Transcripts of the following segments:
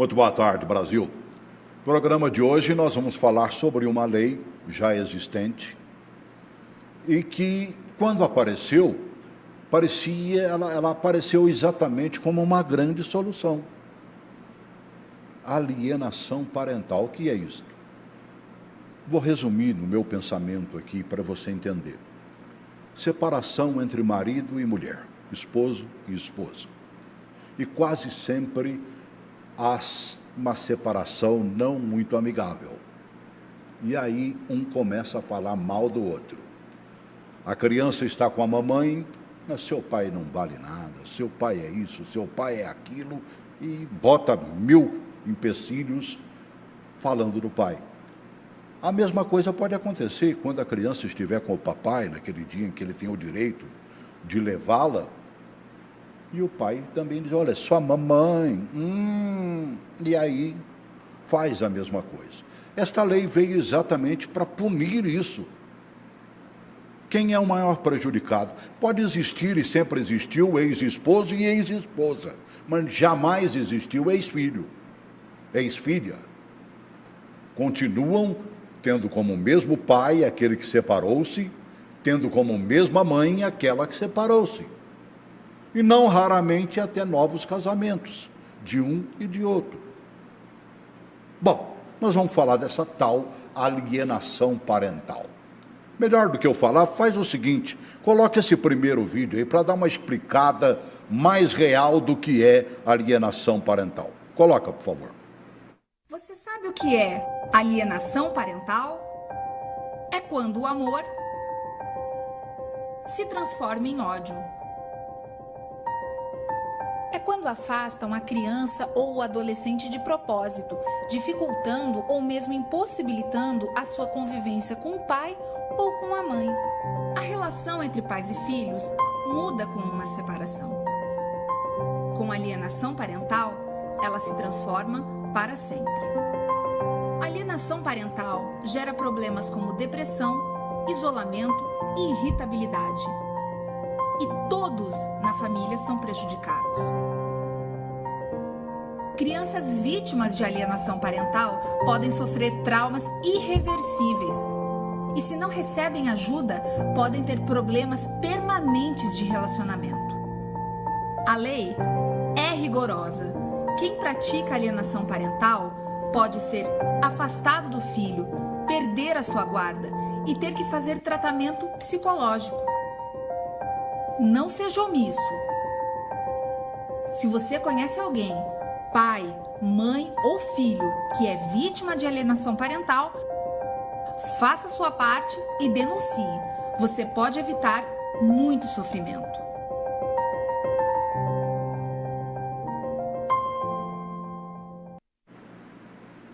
Muito boa tarde, Brasil. No programa de hoje nós vamos falar sobre uma lei já existente e que, quando apareceu, ela apareceu exatamente como uma grande solução. Alienação parental. O que é isso? Vou resumir no meu pensamento aqui para você entender. Separação entre marido e mulher, esposo e esposa. E quase sempre há uma separação não muito amigável. E aí um começa a falar mal do outro. A criança está com a mamãe, mas seu pai não vale nada, seu pai é isso, seu pai é aquilo, e bota 1000 empecilhos falando do pai. A mesma coisa pode acontecer quando a criança estiver com o papai, naquele dia em que ele tem o direito de levá-la, e o pai também diz, olha, sua mamãe, e aí faz a mesma coisa. Esta lei veio exatamente para punir isso. Quem é o maior prejudicado? Pode existir e sempre existiu ex-esposo e ex-esposa, mas jamais existiu ex-filho, ex-filha. Continuam tendo como mesmo pai aquele que separou-se, tendo como mesma mãe aquela que separou-se. E não raramente até novos casamentos, de um e de outro. Bom, nós vamos falar dessa tal alienação parental. Melhor do que eu falar, faz o seguinte, coloque esse primeiro vídeo aí para dar uma explicada mais real do que é alienação parental. Coloca, por favor. Você sabe o que é alienação parental? É quando o amor se transforma em ódio. É quando afastam a criança ou o adolescente de propósito, dificultando ou mesmo impossibilitando a sua convivência com o pai ou com a mãe. A relação entre pais e filhos muda com uma separação. Com alienação parental, ela se transforma para sempre. A alienação parental gera problemas como depressão, isolamento e irritabilidade. E todos na família são prejudicados. Crianças vítimas de alienação parental podem sofrer traumas irreversíveis e, se não recebem ajuda, podem ter problemas permanentes de relacionamento. A lei é rigorosa. Quem pratica alienação parental pode ser afastado do filho, perder a sua guarda e ter que fazer tratamento psicológico. Não seja omisso. Se você conhece alguém, pai, mãe ou filho, que é vítima de alienação parental, faça sua parte e denuncie. Você pode evitar muito sofrimento.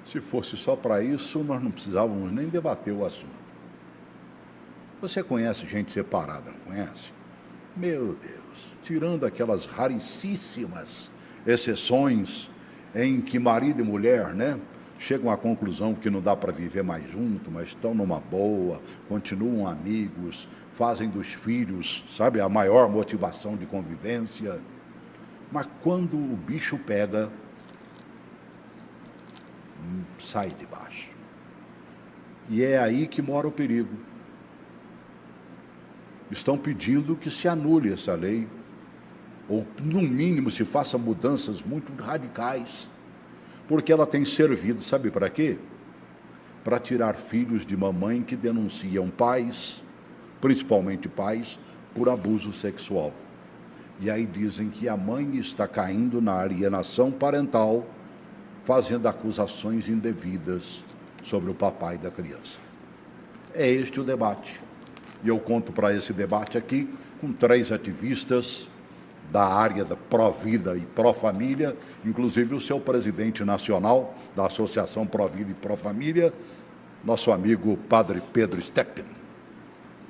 Se fosse só para isso, nós não precisávamos nem debater o assunto. Você conhece gente separada, não conhece? Meu Deus, tirando aquelas raríssimas exceções em que marido e mulher, chegam à conclusão que não dá para viver mais junto, mas estão numa boa, continuam amigos, fazem dos filhos, sabe, a maior motivação de convivência. Mas quando o bicho pega, sai de baixo. E é aí que mora o perigo. Estão pedindo que se anule essa lei, ou, no mínimo, se faça mudanças muito radicais, porque ela tem servido, sabe para quê? Para tirar filhos de mamãe que denunciam pais, principalmente pais, por abuso sexual. E aí dizem que a mãe está caindo na alienação parental, fazendo acusações indevidas sobre o papai da criança. É este o debate. E eu conto para esse debate aqui com 3 ativistas da área da Pró-Vida e Pró-Família, inclusive o seu presidente nacional da Associação Pró-Vida e Pró-Família, nosso amigo Padre Pedro Stepien,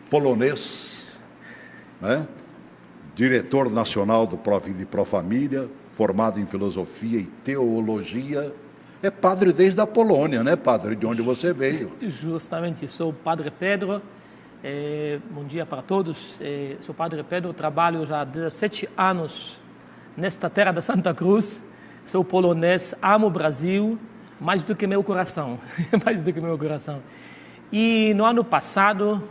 polonês, diretor nacional do Pró-Vida e Pró-Família, formado em filosofia e teologia, é padre desde a Polônia, padre, de onde você veio. Justamente, sou o Padre Pedro. Bom dia para todos. Sou Padre Pedro, trabalho já há 17 anos nesta terra da Santa Cruz, sou polonês, amo o Brasil mais do que meu coração, mais do que meu coração. E no ano passado,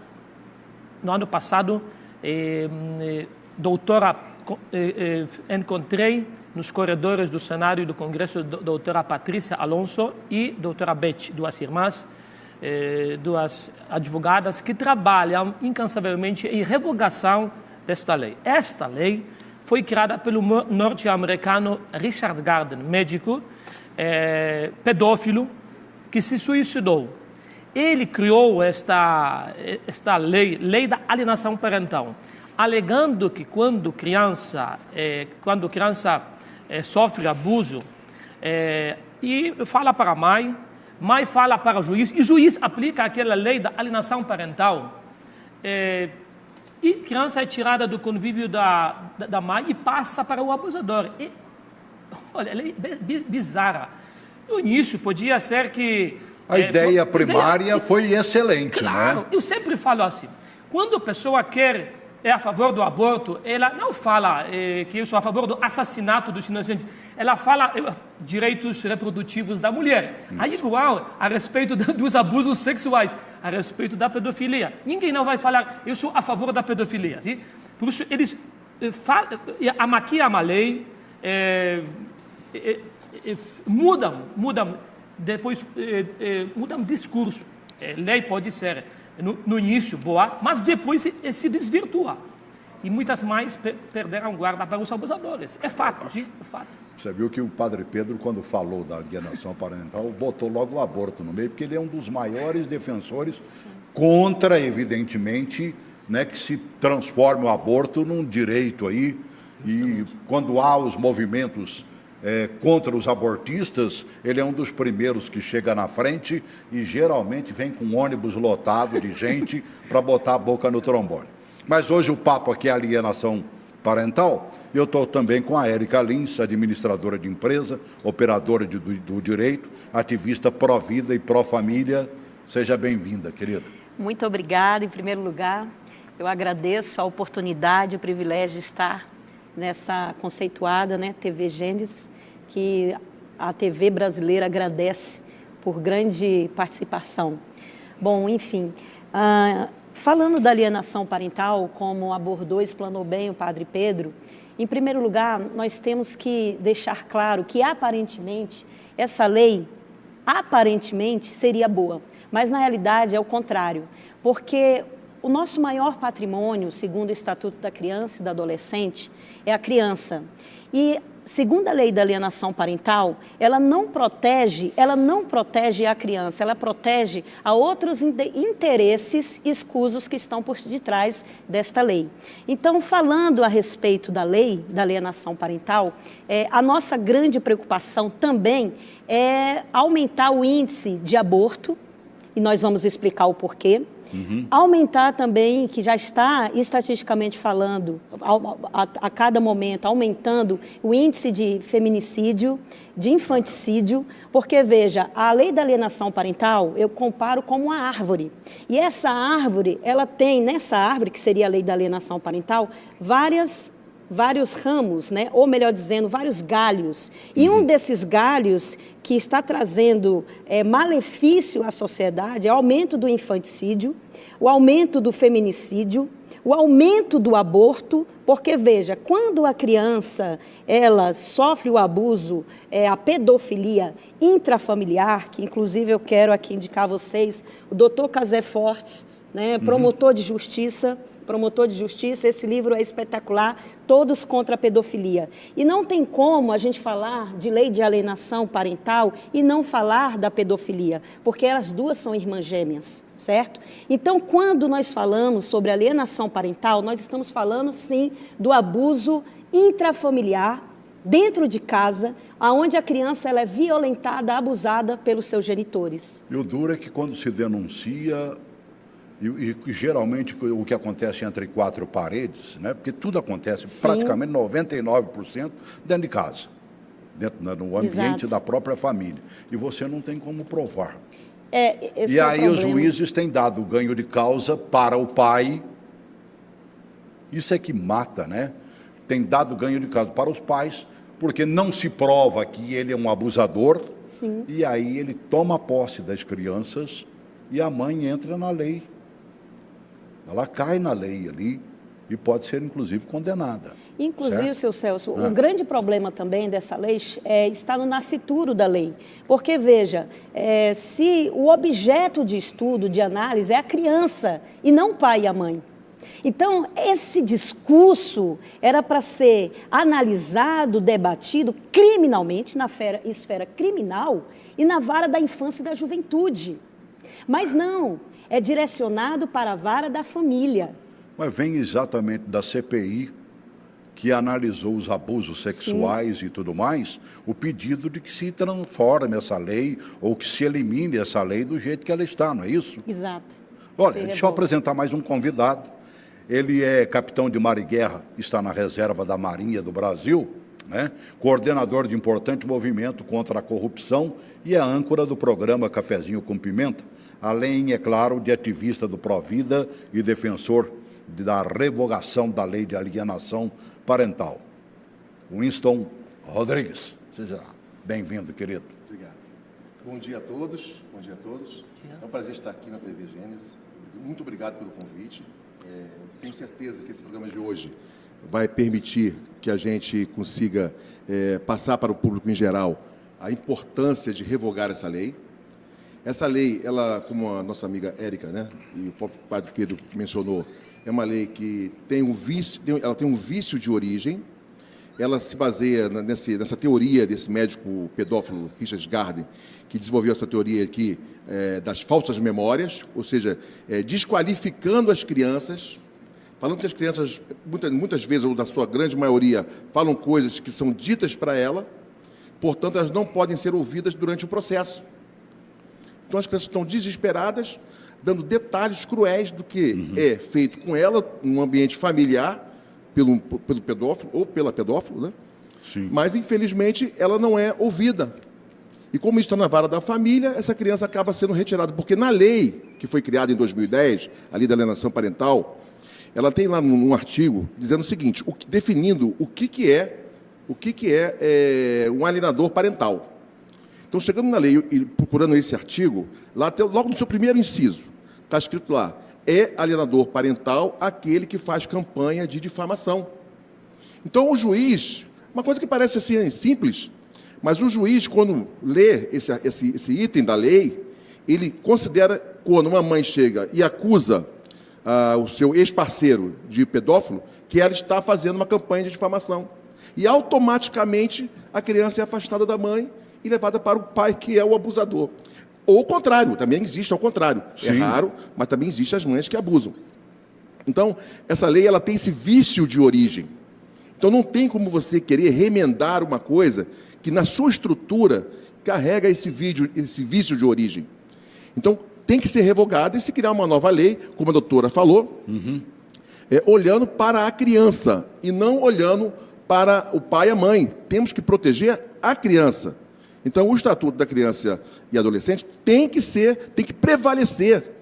encontrei nos corredores do Senado e do Congresso doutora Patrícia Alonso e doutora Beth, duas irmãs, duas advogadas que trabalham incansavelmente em revogação desta lei. Esta lei foi criada pelo norte-americano Richard Garden, médico, pedófilo, que se suicidou. Ele criou esta lei da alienação parental, alegando que quando criança sofre abuso e fala para a mãe fala para o juiz, e o juiz aplica aquela lei da alienação parental, e criança é tirada do convívio da mãe e passa para o abusador. Olha, lei bizarra. No início podia ser que... A ideia primária foi excelente, claro, né? Eu sempre falo assim, quando a pessoa é a favor do aborto, ela não fala que eu sou a favor do assassinato dos inocentes, ela fala direitos reprodutivos da mulher. Isso. Aí igual a respeito dos abusos sexuais, a respeito da pedofilia. Ninguém não vai falar, eu sou a favor da pedofilia. Sim? Por isso, eles maquiam a lei, mudam, depois mudam discurso. Lei pode ser, no início, boa, mas depois se desvirtua. E muitas mães perderam guarda para os abusadores. É fato, sim, é fato. Você viu que o Padre Pedro, quando falou da alienação parental, botou logo o aborto no meio, porque ele é um dos maiores defensores contra, evidentemente, né, que se transforme o aborto num direito aí. E quando há os movimentos contra os abortistas, ele é um dos primeiros que chega na frente e geralmente vem com um ônibus lotado de gente para botar a boca no trombone. Mas hoje o papo aqui é alienação parental. Eu estou também com a Érica Lins, administradora de empresa, operadora do direito, ativista pró-vida e pró-família. Seja bem-vinda, querida. Muito obrigada. Em primeiro lugar, eu agradeço a oportunidade, o privilégio de estar nessa conceituada, né, TV Gênesis, que a TV brasileira agradece por grande participação. Bom, enfim, falando da alienação parental, como abordou e explanou bem o Padre Pedro, em primeiro lugar, nós temos que deixar claro que, aparentemente, essa lei, aparentemente, seria boa, mas, na realidade, é o contrário, porque o nosso maior patrimônio, segundo o Estatuto da Criança e do Adolescente, é a criança. E, segundo a lei da alienação parental, ela não protege a criança, ela protege a outros interesses escusos que estão por detrás desta lei. Então, falando a respeito da lei da alienação parental, a nossa grande preocupação também é aumentar o índice de aborto, e nós vamos explicar o porquê. Aumentar também, que já está estatisticamente falando, a cada momento, aumentando o índice de feminicídio, de infanticídio, porque, veja, a lei da alienação parental, eu comparo como uma árvore. E essa árvore, ela tem, nessa árvore, que seria a lei da alienação parental, vários ramos, né? Ou melhor dizendo, vários galhos. E um desses galhos que está trazendo malefício à sociedade é o aumento do infanticídio, o aumento do feminicídio, o aumento do aborto, porque, veja, quando a criança ela sofre o abuso, a pedofilia intrafamiliar, que inclusive eu quero aqui indicar a vocês, o Dr. Casé Fortes, né, promotor de justiça, esse livro é espetacular, Todos contra a Pedofilia. E não tem como a gente falar de lei de alienação parental e não falar da pedofilia, porque as duas são irmãs gêmeas, certo? Então, quando nós falamos sobre alienação parental, nós estamos falando, sim, do abuso intrafamiliar, dentro de casa, onde a criança ela é violentada, abusada pelos seus genitores. E o duro é que quando se denuncia... E geralmente o que acontece entre quatro paredes, né? Porque tudo acontece, sim, praticamente 99% dentro de casa, no ambiente, exato, da própria família. E você não tem como provar. E aí os juízes têm dado o ganho de causa para o pai. Isso é que mata, né? Tem dado ganho de causa para os pais, porque não se prova que ele é um abusador. Sim. E aí ele toma posse das crianças e a mãe entra na lei. Ela cai na lei ali e pode ser, inclusive, condenada. Inclusive, certo? seu Celso, o grande problema também dessa lei está no nascituro da lei. Porque, veja, se o objeto de estudo, de análise, é a criança e não o pai e a mãe. Então, esse discurso era para ser analisado, debatido criminalmente, na esfera criminal e na vara da infância e da juventude. Mas não, é direcionado para a vara da família. Mas vem exatamente da CPI, que analisou os abusos sexuais e tudo mais, o pedido de que se transforme essa lei ou que se elimine essa lei do jeito que ela está, não é isso? Exato. Olha, deixa eu apresentar mais um convidado. Ele é capitão de mar e guerra, está na reserva da Marinha do Brasil, né? Coordenador de importante movimento contra a corrupção e é âncora do programa Cafezinho com Pimenta, além, é claro, de ativista do Provida e defensor da revogação da lei de alienação parental. Winston Rodrigues. Seja bem-vindo, querido. Obrigado. Bom dia a todos. Bom dia a todos. É um prazer estar aqui na TV Gênesis. Muito obrigado pelo convite. Tenho certeza que esse programa de hoje vai permitir que a gente consiga passar para o público em geral a importância de revogar essa lei. Essa lei, ela, como a nossa amiga Érica, né, e o padre Pedro mencionou, é uma lei que tem um vício de origem. Ela se baseia nessa teoria desse médico pedófilo Richard Gardner, que desenvolveu essa teoria aqui das falsas memórias, ou seja, desqualificando as crianças, falando que as crianças, muitas vezes, ou da sua grande maioria, falam coisas que são ditas para ela, portanto, elas não podem ser ouvidas durante o processo. Então, as crianças estão desesperadas, dando detalhes cruéis do que é feito com ela num ambiente familiar, pelo pedófilo ou pela pedófilo, né? Sim. Mas, infelizmente, ela não é ouvida. E como isso está na vara da família, essa criança acaba sendo retirada. Porque na lei que foi criada em 2010, a lei da alienação parental, ela tem lá num artigo dizendo o seguinte, definindo o que é um alienador parental. Então, chegando na lei e procurando esse artigo, lá até, logo no seu primeiro inciso, está escrito lá, é alienador parental aquele que faz campanha de difamação. Então, o juiz, uma coisa que parece assim simples, mas o juiz, quando lê esse item da lei, ele considera, quando uma mãe chega e acusa o seu ex-parceiro de pedófilo, que ela está fazendo uma campanha de difamação. E, automaticamente, a criança é afastada da mãe e levada para o pai, que é o abusador. Ou o contrário, também existe ao contrário. Sim. É raro, mas também existem as mães que abusam. Então, essa lei ela tem esse vício de origem. Então, não tem como você querer remendar uma coisa que, na sua estrutura, carrega esse vício de origem. Então, tem que ser revogada e se criar uma nova lei, como a doutora falou, olhando para a criança e não olhando para o pai e a mãe. Temos que proteger a criança. Então, o Estatuto da Criança e Adolescente tem que prevalecer.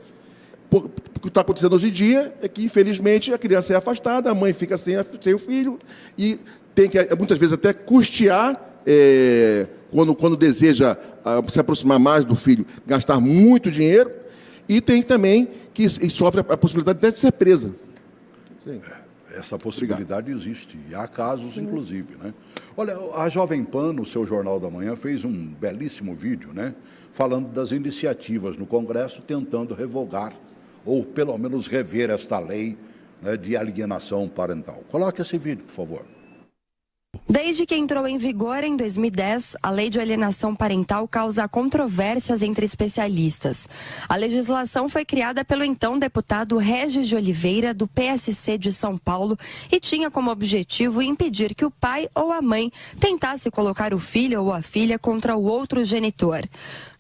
O que está acontecendo hoje em dia é que, infelizmente, a criança é afastada, a mãe fica sem o filho e tem que, muitas vezes, até custear, quando deseja se aproximar mais do filho, gastar muito dinheiro, e tem também que sofre a possibilidade de ser presa. Sim. Essa possibilidade existe, e há casos, inclusive, né? Olha, a Jovem Pan, no seu Jornal da Manhã, fez um belíssimo vídeo, né? Falando das iniciativas no Congresso, tentando revogar, ou pelo menos rever esta lei, né, de alienação parental. Coloque esse vídeo, por favor. Desde que entrou em vigor em 2010, a lei de alienação parental causa controvérsias entre especialistas. A legislação foi criada pelo então deputado Régis de Oliveira, do PSC de São Paulo, e tinha como objetivo impedir que o pai ou a mãe tentasse colocar o filho ou a filha contra o outro genitor.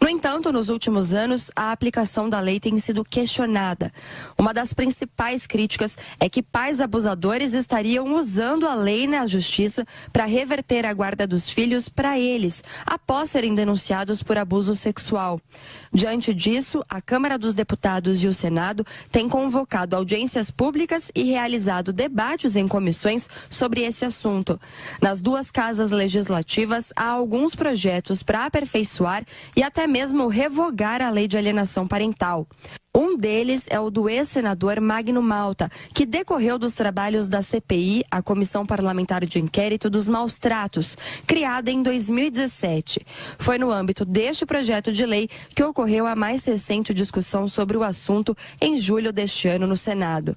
No entanto, nos últimos anos, a aplicação da lei tem sido questionada. Uma das principais críticas é que pais abusadores estariam usando a lei na justiça para reverter a guarda dos filhos para eles, após serem denunciados por abuso sexual. Diante disso, a Câmara dos Deputados e o Senado têm convocado audiências públicas e realizado debates em comissões sobre esse assunto. Nas duas casas legislativas, há alguns projetos para aperfeiçoar e até mesmo revogar a lei de alienação parental. Um deles é o do ex-senador Magno Malta, que decorreu dos trabalhos da CPI, a Comissão Parlamentar de Inquérito dos Maus Tratos, criada em 2017. Foi no âmbito deste projeto de lei que ocorreu a mais recente discussão sobre o assunto em julho deste ano no Senado.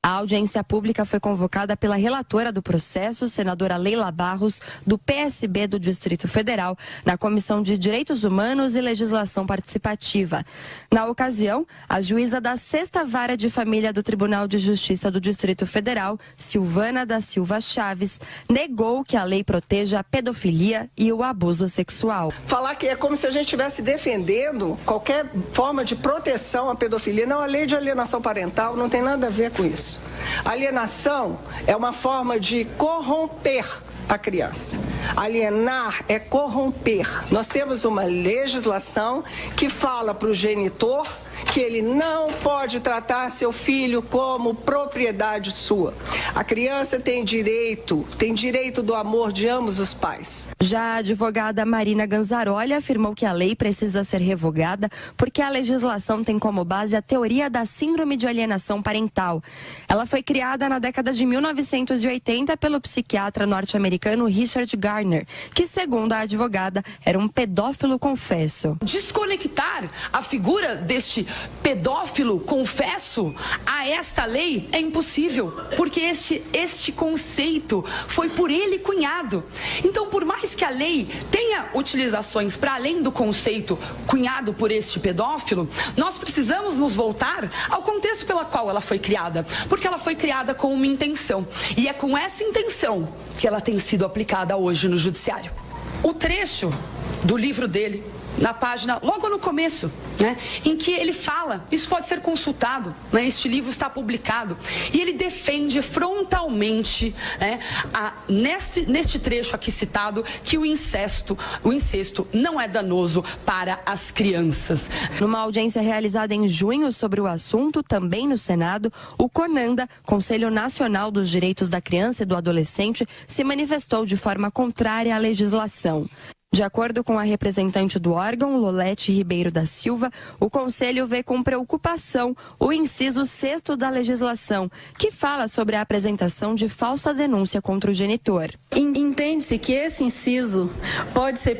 A audiência pública foi convocada pela relatora do processo, senadora Leila Barros, do PSB do Distrito Federal, na Comissão de Direitos Humanos e Legislação Participativa. Na ocasião, a juíza da 6ª Vara de Família do Tribunal de Justiça do Distrito Federal, Silvana da Silva Chaves, negou que a lei proteja a pedofilia e o abuso sexual. Falar que é como se a gente estivesse defendendo qualquer forma de proteção à pedofilia. Não, a lei de alienação parental não tem nada a ver com isso. Alienação é uma forma de corromper a criança. Alienar é corromper. Nós temos uma legislação que fala para o genitor que ele não pode tratar seu filho como propriedade sua. A criança tem direito do amor de ambos os pais. Já a advogada Marina Ganzaroli afirmou que a lei precisa ser revogada porque a legislação tem como base a teoria da síndrome de alienação parental. Ela foi criada na década de 1980 pelo psiquiatra norte-americano Richard Garner, que, segundo a advogada, era um pedófilo confesso. Desconectar a figura deste pedófilo confesso a esta lei é impossível, porque este conceito foi por ele cunhado. Então, por mais que a lei tenha utilizações para além do conceito cunhado por este pedófilo, nós precisamos nos voltar ao contexto pela qual ela foi criada, porque ela foi criada com uma intenção, e é com essa intenção que ela tem sido aplicada hoje no judiciário. O trecho do livro dele, na página, logo no começo, em que ele fala, isso pode ser consultado, este livro está publicado, e ele defende frontalmente, neste trecho aqui citado, que o incesto não é danoso para as crianças. Numa audiência realizada em junho sobre o assunto, também no Senado, o CONANDA, Conselho Nacional dos Direitos da Criança e do Adolescente, se manifestou de forma contrária à legislação. De acordo com a representante do órgão, Lolete Ribeiro da Silva, o Conselho vê com preocupação o inciso 6º da legislação, que fala sobre a apresentação de falsa denúncia contra o genitor. Entende-se que esse inciso pode ser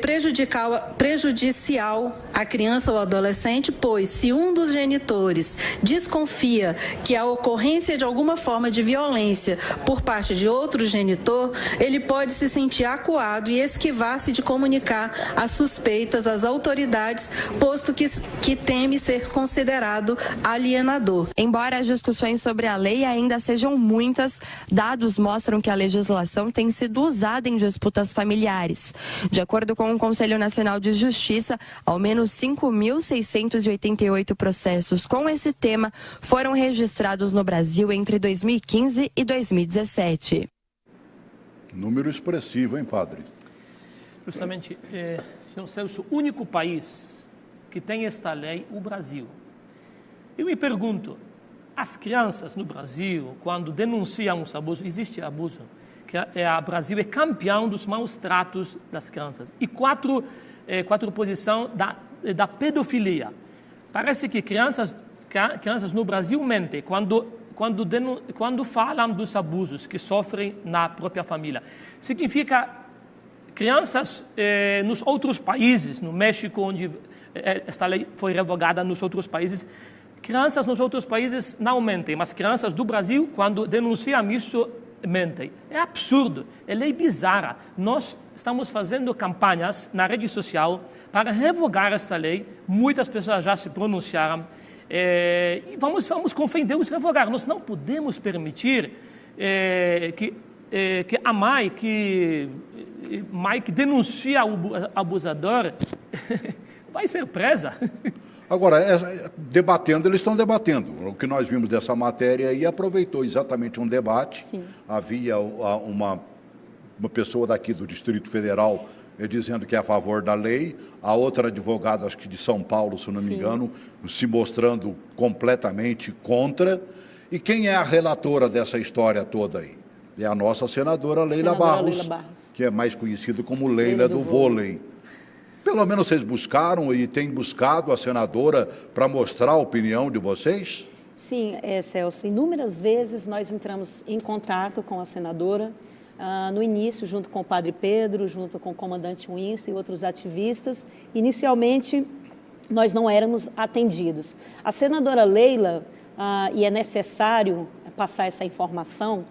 prejudicial à criança ou adolescente, pois se um dos genitores desconfia que a ocorrência de alguma forma de violência por parte de outro genitor, ele pode se sentir acuado e esquivar-se de comunicar as suspeitas às autoridades, posto que teme ser considerado alienador. Embora as discussões sobre a lei ainda sejam muitas, dados mostram que a legislação tem sido usada em disputas familiares. De acordo com o Conselho Nacional de Justiça, ao menos 5.688 processos com esse tema foram registrados no Brasil entre 2015 e 2017. Número expressivo, hein, padre? Justamente, senhor Celso, o único país que tem esta lei, o Brasil. Eu me pergunto, as crianças no Brasil, quando denunciam os abusos, existe abuso, que o Brasil é campeão dos maus tratos das crianças. E quatro posição da pedofilia. Parece que crianças no Brasil mentem quando falam dos abusos que sofrem na própria família. Significa crianças nos outros países, no México, onde esta lei foi revogada, nos outros países, crianças nos outros países não mentem, mas crianças do Brasil, quando denunciam isso, mentem. É absurdo, é lei bizarra. Nós estamos fazendo campanhas na rede social para revogar esta lei, muitas pessoas já se pronunciaram, e vamos com fé em Deus revogar. Nós não podemos permitir que a mãe que denuncia o abusador vai ser presa. Agora, debatendo, eles estão debatendo. O que nós vimos dessa matéria aí aproveitou exatamente um debate. Sim. Havia uma uma pessoa daqui do Distrito Federal dizendo que é a favor da lei, a outra advogada, acho que de São Paulo, se não me engano, se mostrando completamente contra. E quem é a relatora dessa história toda aí? É a nossa senadora Leila Barros, que é mais conhecida como Leila do vôlei. Pelo menos vocês buscaram e têm buscado a senadora para mostrar a opinião de vocês? Sim, Celso, inúmeras vezes nós entramos em contato com a senadora, no início, junto com o padre Pedro, junto com o comandante Winston e outros ativistas. Inicialmente, nós não éramos atendidos. A senadora Leila, e é necessário passar essa informação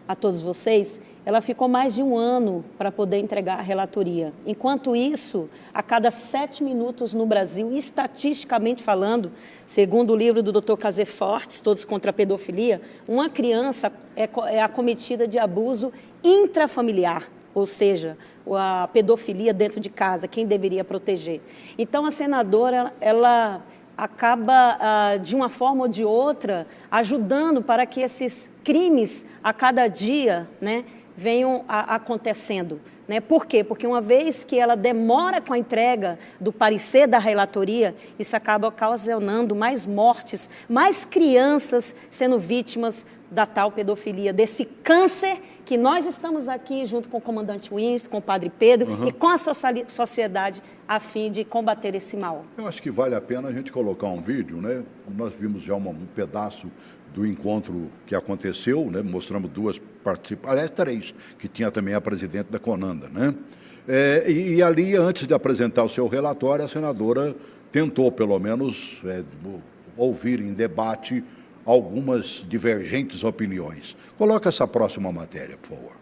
a todos vocês, ela ficou mais de 1 ano para poder entregar a relatoria. Enquanto isso, a cada 7 minutos no Brasil, estatisticamente falando, segundo o livro do Dr. Cazé Fortes, Todos contra a Pedofilia, uma criança é acometida de abuso intrafamiliar, ou seja, a pedofilia dentro de casa, quem deveria proteger. Então, a senadora, ela acaba, de uma forma ou de outra, ajudando para que esses crimes, a cada dia, né, venham acontecendo. Né? Por quê? Porque uma vez que ela demora com a entrega do parecer da relatoria, isso acaba ocasionando mais mortes, mais crianças sendo vítimas da tal pedofilia, desse câncer que nós estamos aqui junto com o comandante Winston, com o padre Pedro e com a sociedade a fim de combater esse mal. Eu acho que vale a pena a gente colocar um vídeo, né? Nós vimos já um pedaço do encontro que aconteceu, né? Mostramos 2 participantes, aliás 3, que tinha também a presidente da Conanda, né? E ali, antes de apresentar o seu relatório, a senadora tentou, pelo menos, ouvir em debate algumas divergentes opiniões. Coloca essa próxima matéria, por favor.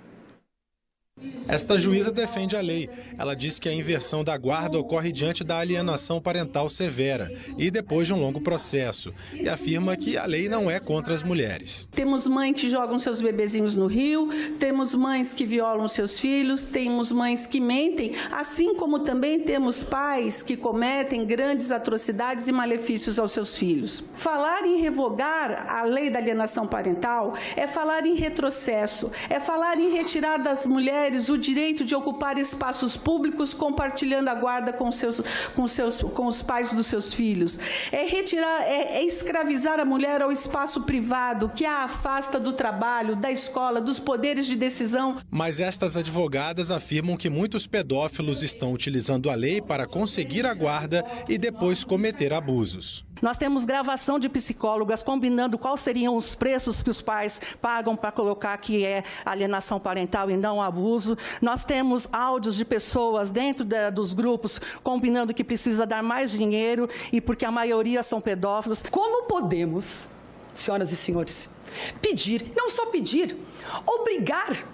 Esta juíza defende a lei. Ela diz que a inversão da guarda ocorre diante da alienação parental severa e depois de um longo processo. E afirma que a lei não é contra as mulheres. Temos mães que jogam seus bebezinhos no rio, temos mães que violam seus filhos, temos mães que mentem, assim como também temos pais que cometem grandes atrocidades e malefícios aos seus filhos. Falar em revogar a lei da alienação parental é falar em retrocesso, é falar em retirar das mulheres o direito de ocupar espaços públicos compartilhando a guarda com os pais dos seus filhos. É escravizar a mulher ao espaço privado, que a afasta do trabalho, da escola, dos poderes de decisão. Mas estas advogadas afirmam que muitos pedófilos estão utilizando a lei para conseguir a guarda e depois cometer abusos. Nós temos gravação de psicólogas combinando quais seriam os preços que os pais pagam para colocar que é alienação parental e não abuso. Nós temos áudios de pessoas dentro dos grupos combinando que precisa dar mais dinheiro e porque a maioria são pedófilos. Como podemos, senhoras e senhores, pedir, não só pedir, obrigar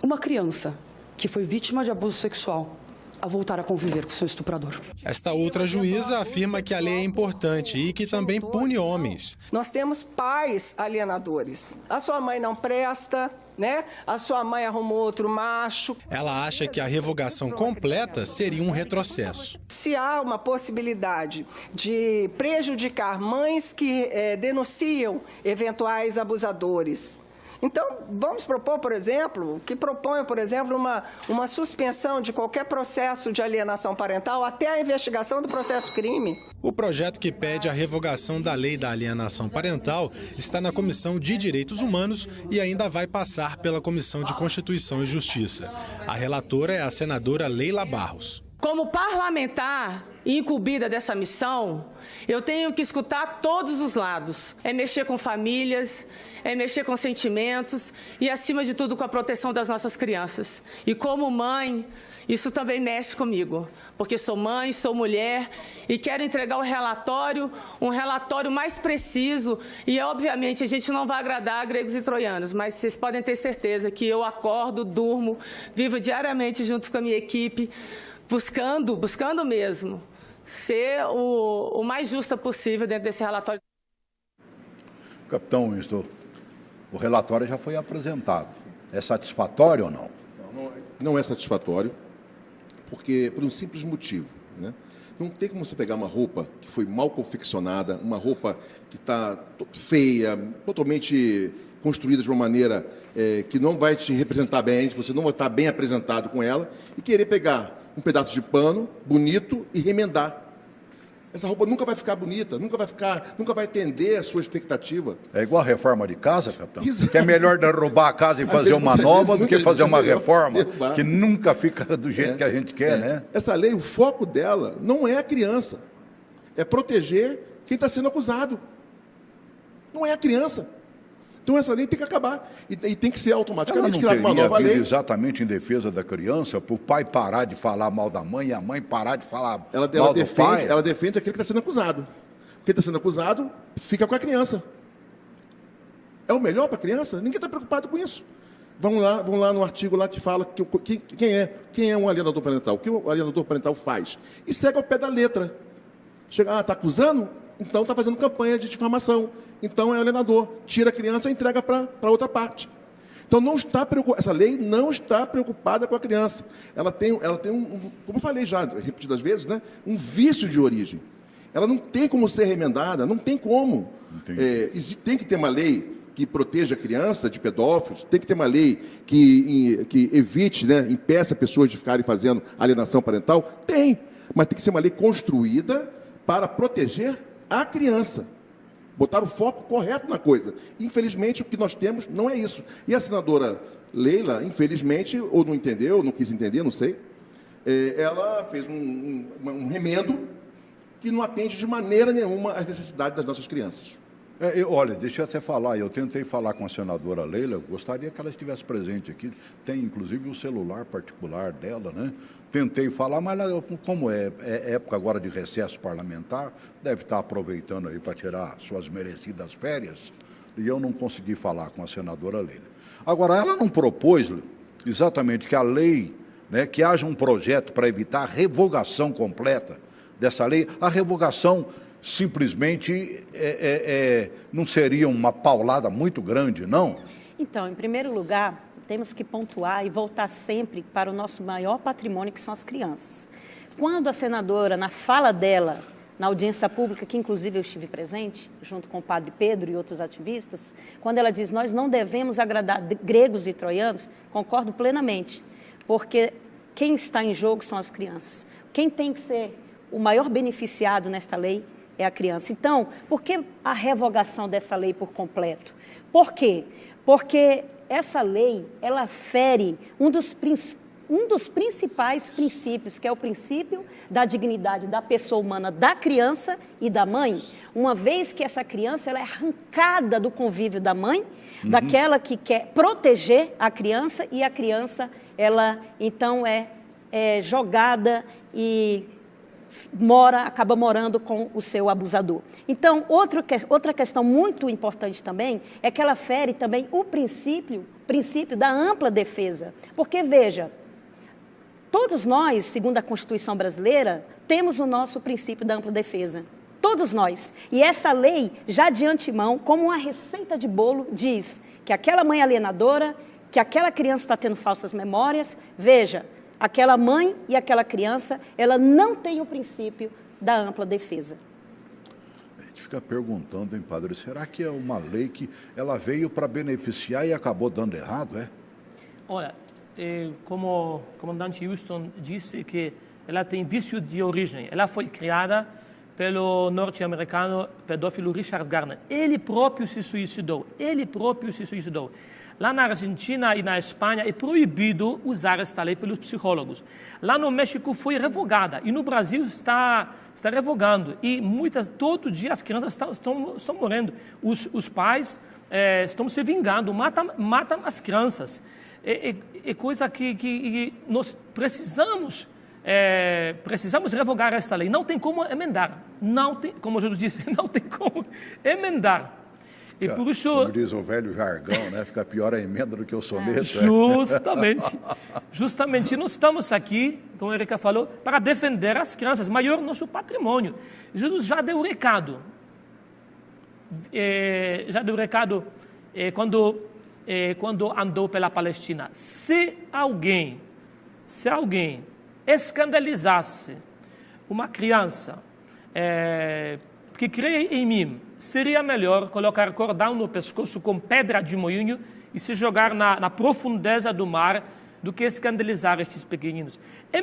uma criança que foi vítima de abuso sexual a voltar a conviver com seu estuprador? Esta outra juíza afirma que a lei é importante e que também pune homens. Nós temos pais alienadores. A sua mãe não presta, né? A sua mãe arrumou outro macho. Ela acha que a revogação completa seria um retrocesso. Se há uma possibilidade de prejudicar mães que denunciam eventuais abusadores, então, vamos propor, por exemplo, uma suspensão de qualquer processo de alienação parental até a investigação do processo crime. O projeto que pede a revogação da lei da alienação parental está na Comissão de Direitos Humanos e ainda vai passar pela Comissão de Constituição e Justiça. A relatora é a senadora Leila Barros. Como parlamentar incumbida dessa missão, eu tenho que escutar todos os lados. É mexer com famílias, é mexer com sentimentos e, acima de tudo, com a proteção das nossas crianças. E como mãe, isso também mexe comigo, porque sou mãe, sou mulher e quero entregar um relatório mais preciso. E, obviamente, a gente não vai agradar gregos e troianos, mas vocês podem ter certeza que eu acordo, durmo, vivo diariamente junto com a minha equipe, buscando mesmo ser o mais justa possível dentro desse relatório. Capitão Winston, o relatório já foi apresentado. É satisfatório ou não? Não é satisfatório, porque por um simples motivo, né? Não tem como você pegar uma roupa que foi mal confeccionada, uma roupa que está feia, totalmente construídas de uma maneira que não vai te representar bem, você não vai estar bem apresentado com ela, e querer pegar um pedaço de pano bonito e remendar. Essa roupa nunca vai ficar bonita, nunca vai atender a sua expectativa. É igual a reforma de casa, capitão. Isso. Que é melhor derrubar a casa e fazer uma nova do que fazer uma reforma que nunca fica do jeito que a gente quer, né? Essa lei, o foco dela não é a criança, é proteger quem está sendo acusado. Não é a criança. Então essa lei tem que acabar e tem que ser automaticamente criada uma nova lei. Exatamente em defesa da criança, para o pai parar de falar mal da mãe e a mãe parar de falar mal do pai. Ela defende aquele que está sendo acusado. Quem está sendo acusado fica com a criança. É o melhor para a criança? Ninguém está preocupado com isso. Vamos lá no artigo lá que fala quem é um alienador parental, o que o alienador parental faz. E segue ao pé da letra. Chega, está acusando? Então está fazendo campanha de difamação. Então é alienador. Tira a criança e entrega para outra parte. Então essa lei não está preocupada com a criança. Ela tem como eu falei já, repetidas vezes, né, um vício de origem. Ela não tem como ser remendada, não tem como. Tem que ter uma lei que proteja a criança de pedófilos, tem que ter uma lei que evite, né, impeça pessoas de ficarem fazendo alienação parental. Tem, mas tem que ser uma lei construída para proteger a criança. Botar o foco correto na coisa. Infelizmente, o que nós temos não é isso. E a senadora Leila, infelizmente, ou não entendeu, ou não quis entender, não sei, ela fez um remendo que não atende de maneira nenhuma às necessidades das nossas crianças. Olha, deixa eu até falar, eu tentei falar com a senadora Leila, gostaria que ela estivesse presente aqui, tem inclusive o celular particular dela, né? Tentei falar, mas ela, como é época agora de recesso parlamentar, deve estar aproveitando aí para tirar suas merecidas férias, e eu não consegui falar com a senadora Leila. Agora, ela não propôs exatamente que a lei, né, que haja um projeto para evitar a revogação completa dessa lei, a revogação simplesmente não seria uma paulada muito grande, não? Então, em primeiro lugar, temos que pontuar e voltar sempre para o nosso maior patrimônio, que são as crianças. Quando a senadora, na fala dela, na audiência pública, que inclusive eu estive presente, junto com o padre Pedro e outros ativistas, quando ela diz, nós não devemos agradar gregos e troianos, concordo plenamente, porque quem está em jogo são as crianças. Quem tem que ser o maior beneficiado nesta lei é a criança. Então, por que a revogação dessa lei por completo? Por quê? Porque essa lei, ela fere um dos principais princípios, que é o princípio da dignidade da pessoa humana, da criança e da mãe, uma vez que essa criança ela é arrancada do convívio da mãe, daquela que quer proteger a criança, e a criança, ela, então, é jogada e acaba morando com o seu abusador. Então, outra questão muito importante também é que ela fere também o princípio da ampla defesa. Porque, veja, todos nós, segundo a Constituição brasileira, temos o nosso princípio da ampla defesa. Todos nós. E essa lei, já de antemão, como uma receita de bolo, diz que aquela mãe alienadora, que aquela criança está tendo falsas memórias, veja, aquela mãe e aquela criança, ela não tem o princípio da ampla defesa. A gente fica perguntando, hein, padre, será que é uma lei que ela veio para beneficiar e acabou dando errado, é? Olha, como o comandante Houston disse que ela tem vício de origem. Ela foi criada pelo norte-americano pedófilo Richard Garner. Ele próprio se suicidou. Lá na Argentina e na Espanha é proibido usar esta lei pelos psicólogos. Lá no México foi revogada e no Brasil está revogando. E todo dia as crianças estão morrendo. Os pais estão se vingando, matam as crianças. É coisa que nós precisamos revogar esta lei. Não tem como emendar. Como Jesus disse, não tem como emendar. E por isso, como diz o velho jargão, né? Fica pior a emenda do que o soneto. Justamente, nós estamos aqui, como a Erika falou, para defender as crianças, maior nosso patrimônio. Jesus já deu o recado. Quando andou pela Palestina. Se alguém escandalizasse uma criança, que creem em mim, seria melhor colocar cordão no pescoço com pedra de moinho e se jogar na profundeza do mar do que escandalizar estes pequeninos. É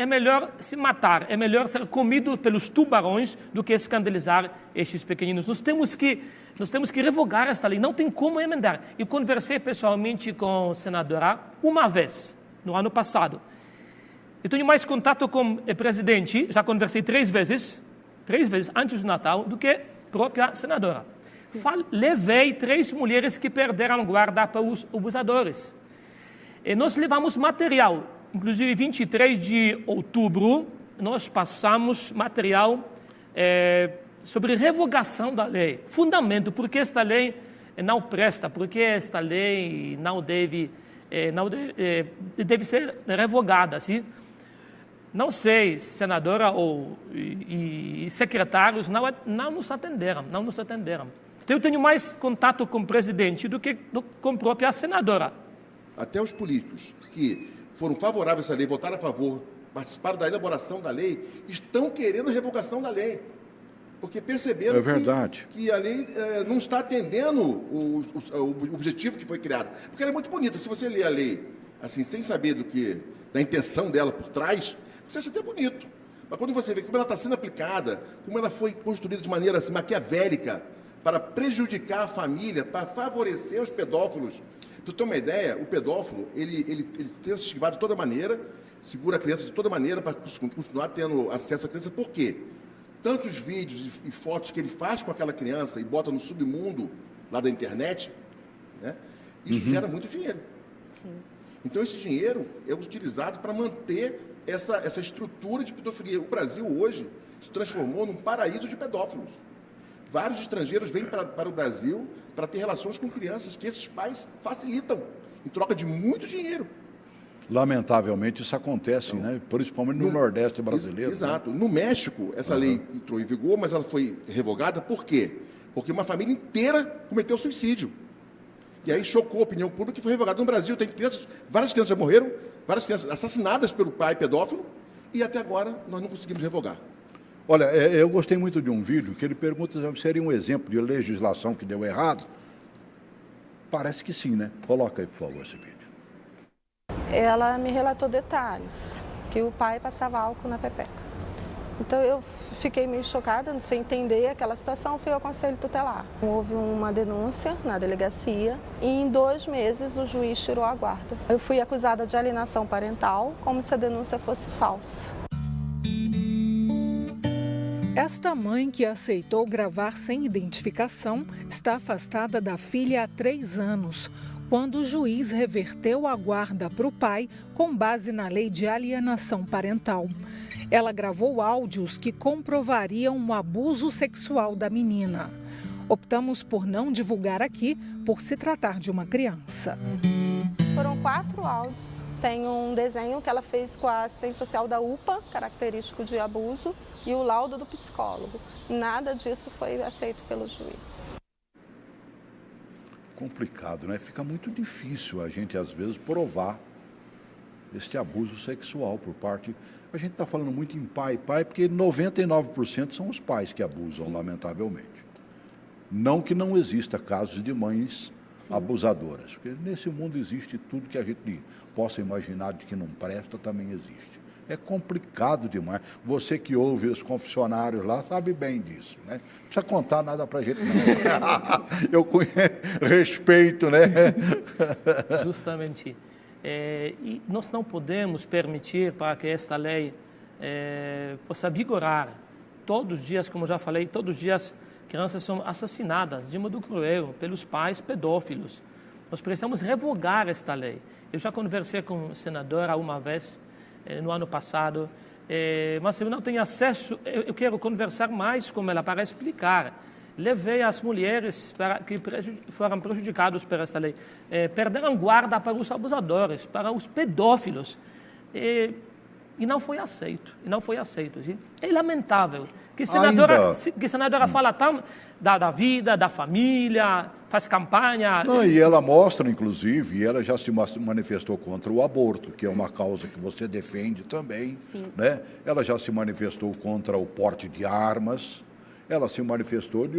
melhor se matar, é melhor ser comido pelos tubarões do que escandalizar estes pequeninos. Nós temos que revogar esta lei, não tem como emendar. Eu conversei pessoalmente com a senadora uma vez, no ano passado. Eu tenho mais contato com o presidente, já conversei 3 vezes antes do Natal, do que a própria senadora. Levei 3 mulheres que perderam guarda para os abusadores. E nós levamos material, inclusive 23 de outubro, nós passamos material sobre revogação da lei. Fundamento, porque esta lei não presta, porque esta lei não deve ser revogada, sim? Não sei, senadora e secretários não nos atenderam. Então, eu tenho mais contato com o presidente do que com a própria senadora. Até os políticos que foram favoráveis a essa lei, votaram a favor, participaram da elaboração da lei, estão querendo a revogação da lei. Porque perceberam que a lei não está atendendo o objetivo que foi criado. Porque ela é muito bonita. Se você lê a lei assim, sem saber da intenção dela por trás, você acha até bonito. Mas quando você vê como ela está sendo aplicada, como ela foi construída de maneira assim, maquiavélica, para prejudicar a família, para favorecer os pedófilos. Para você ter uma ideia, o pedófilo, ele tenta se esquivar de toda maneira, segura a criança de toda maneira para continuar tendo acesso à criança. Por quê? Tantos vídeos e fotos que ele faz com aquela criança e bota no submundo lá da internet, né? Isso gera muito dinheiro. Sim. Então, esse dinheiro é utilizado para manter essa estrutura de pedofilia. O Brasil, hoje, se transformou num paraíso de pedófilos. Vários estrangeiros vêm para o Brasil para ter relações com crianças que esses pais facilitam, em troca de muito dinheiro. Lamentavelmente, isso acontece, né? Principalmente no Nordeste brasileiro. Exato. Né? No México, essa lei entrou em vigor, mas ela foi revogada. Por quê? Porque uma família inteira cometeu suicídio. E aí chocou a opinião pública e foi revogado. No Brasil, tem várias crianças já morreram, várias crianças assassinadas pelo pai pedófilo, e até agora nós não conseguimos revogar. Olha, eu gostei muito de um vídeo que ele pergunta se seria um exemplo de legislação que deu errado. Parece que sim, né? Coloca aí, por favor, esse vídeo. Ela me relatou detalhes, que o pai passava álcool na pepeca. Então eu fiquei meio chocada, não sei entender aquela situação, fui ao Conselho Tutelar. Houve uma denúncia na delegacia e em 2 meses o juiz tirou a guarda. Eu fui acusada de alienação parental, como se a denúncia fosse falsa. Esta mãe, que aceitou gravar sem identificação, está afastada da filha há 3 anos, quando o juiz reverteu a guarda para o pai com base na lei de alienação parental. Ela gravou áudios que comprovariam o abuso sexual da menina. Optamos por não divulgar aqui, por se tratar de uma criança. Foram 4 áudios. Tem um desenho que ela fez com a assistente social da UPA, característico de abuso, e o laudo do psicólogo. Nada disso foi aceito pelo juiz. Complicado, né? Fica muito difícil a gente, às vezes, provar este abuso sexual por parte... A gente está falando muito em pai, porque 99% são os pais que abusam, sim, lamentavelmente. Não que não exista casos de mães, sim, abusadoras, porque nesse mundo existe tudo que a gente possa imaginar de que não presta, também existe. É complicado demais. Você que ouve os confessionários lá sabe bem disso, né? Não precisa contar nada para a gente, não. Eu respeito, né? Justamente. E nós não podemos permitir para que esta lei possa vigorar. Todos os dias, como já falei, todos os dias crianças são assassinadas de modo cruel pelos pais pedófilos. Nós precisamos revogar esta lei. Eu já conversei com a senadora uma vez, no ano passado, mas eu não tenho acesso, eu quero conversar mais com ela para explicar. Levei as mulheres que foram prejudicadas por esta lei, perderam guarda para os abusadores, para os pedófilos, e não foi aceito, Sim? É lamentável que a senadora fala tão da vida, da família, faz campanha. Não, e ela mostra, inclusive, ela já se manifestou contra o aborto, que é uma causa que você defende também, sim, né? Ela já se manifestou contra o porte de armas. ela se manifestou de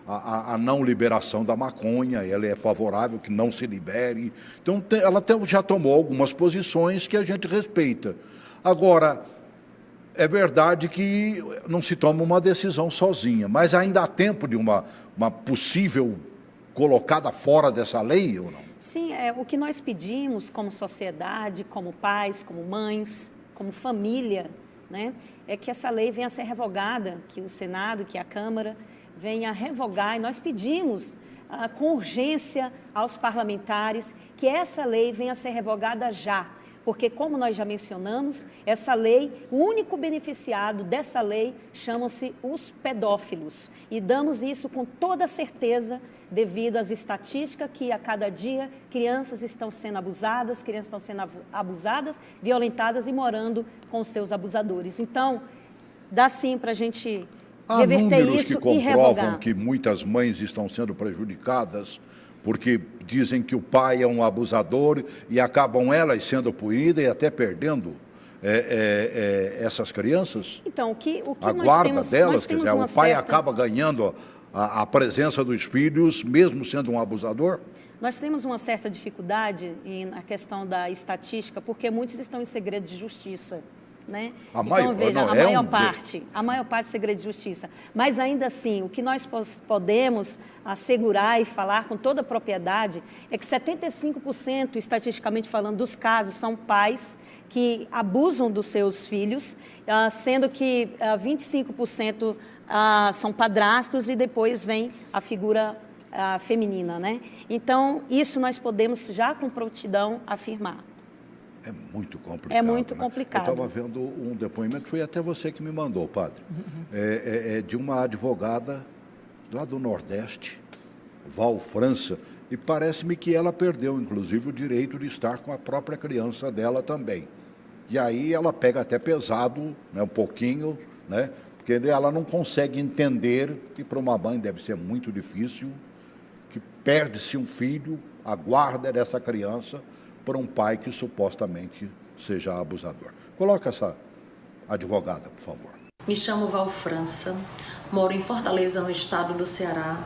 a não liberação da maconha, ela é favorável que não se libere. Então, ela já tomou algumas posições que a gente respeita. Agora, é verdade que não se toma uma decisão sozinha, mas ainda há tempo de uma possível colocada fora dessa lei ou não? Sim, o que nós pedimos como sociedade, como pais, como mães, como família, né, é que essa lei venha a ser revogada, que o Senado, que a Câmara venha a revogar, e nós pedimos com urgência aos parlamentares que essa lei venha a ser revogada já, porque, como nós já mencionamos, essa lei, o único beneficiado dessa lei chamam-se os pedófilos, e damos isso com toda certeza devido às estatísticas que a cada dia crianças estão sendo abusadas, violentadas e morando com seus abusadores. Então, dá sim para a gente reverter isso e revogar. Há números que comprovam que muitas mães estão sendo prejudicadas porque dizem que o pai é um abusador e acabam elas sendo punidas e até perdendo essas crianças? Então, a guarda delas, quer dizer, o pai acaba ganhando a presença dos filhos, mesmo sendo um abusador? Nós temos uma certa dificuldade na questão da estatística, porque muitos estão em segredo de justiça, né? A maior parte é segredo de justiça. Mas ainda assim, o que nós podemos assegurar e falar com toda a propriedade é que 75%, estatisticamente falando, dos casos são pais que abusam dos seus filhos, sendo que 25% são padrastos e depois vem a figura feminina, né? Então, isso nós podemos já com prontidão afirmar. É muito complicado. É muito complicado. Eu estava vendo um depoimento, foi até você que me mandou, padre, de uma advogada lá do Nordeste, Val França, e parece-me que ela perdeu, inclusive, o direito de estar com a própria criança dela também. E aí ela pega até pesado, né, um pouquinho, né, porque ela não consegue entender, e para uma mãe deve ser muito difícil, que perde-se um filho, a guarda dessa criança, para um pai que supostamente seja abusador. Coloca essa advogada, por favor. Me chamo Val França, moro em Fortaleza, no estado do Ceará.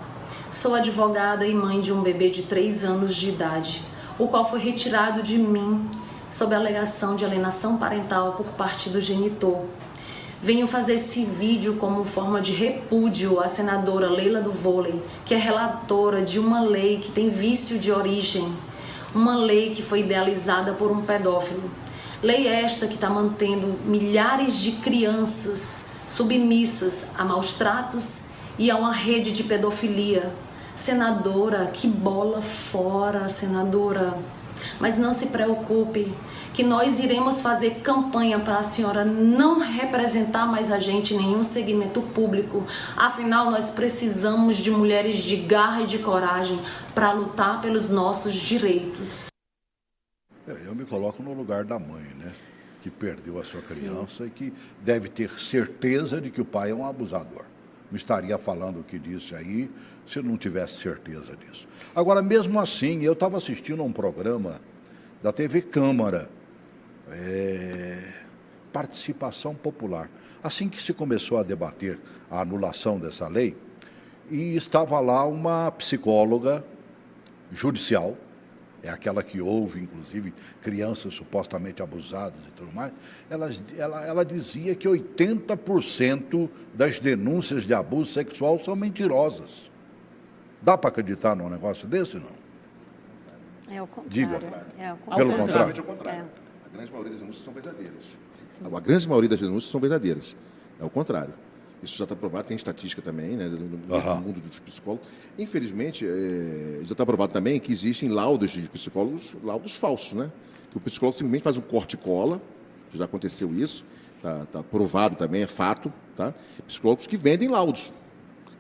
Sou advogada e mãe de um bebê de 3 anos de idade, o qual foi retirado de mim sob a alegação de alienação parental por parte do genitor. Venho fazer esse vídeo como forma de repúdio à senadora Leila do Vôlei, que é relatora de uma lei que tem vício de origem, uma lei que foi idealizada por um pedófilo. Lei esta que está mantendo milhares de crianças submissas a maus tratos e a uma rede de pedofilia. Senadora, que bola fora, senadora. Mas não se preocupe, que nós iremos fazer campanha para a senhora não representar mais a gente em nenhum segmento público. Afinal, nós precisamos de mulheres de garra e de coragem para lutar pelos nossos direitos. Eu me coloco no lugar da mãe, né? Que perdeu a sua criança. Sim. E que deve ter certeza de que o pai é um abusador. Não estaria falando o que disse aí se não tivesse certeza disso. Agora, mesmo assim, eu estava assistindo a um programa da TV Câmara, Participação Popular, assim que se começou a debater a anulação dessa lei, e estava lá uma psicóloga judicial, é aquela que ouve, inclusive, crianças supostamente abusadas e tudo mais, ela dizia que 80% das denúncias de abuso sexual são mentirosas. Dá para acreditar num negócio desse, não? É o contrário. Diga. Pelo contrário. A grande maioria das denúncias são verdadeiras. Sim. A grande maioria das denúncias são verdadeiras. É o contrário. Isso já está provado, tem estatística também, né, no mundo dos psicólogos. Infelizmente, já está provado também que existem laudos de psicólogos, laudos falsos, né? Que o psicólogo simplesmente faz um corte e cola, já aconteceu isso, está provado também, é fato, tá? Psicólogos que vendem laudos,